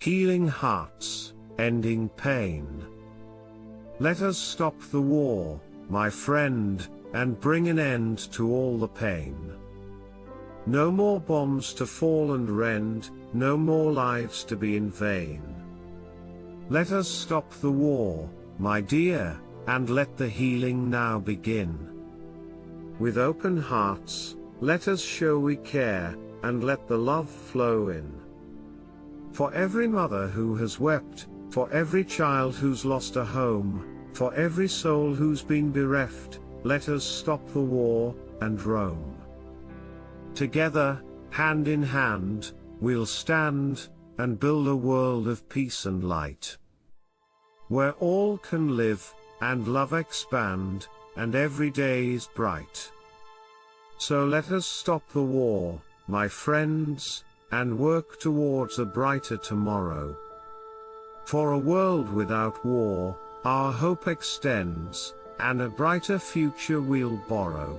healing hearts, ending pain. Let us stop the war, my friend, and bring an end to all the pain. No more bombs to fall and rend, no more lives to be in vain. Let us stop the war, my dear, and let the healing now begin. With open hearts, let us show we care, and let the love flow in. For every mother who has wept, for every child who's lost a home, for every soul who's been bereft, let us stop the war, and roam. Together, hand in hand, we'll stand, and build a world of peace and light, where all can live, and love expand, and every day is bright. So let us stop the war, my friends, and work towards a brighter tomorrow. For a world without war, our hope extends, and a brighter future we'll borrow.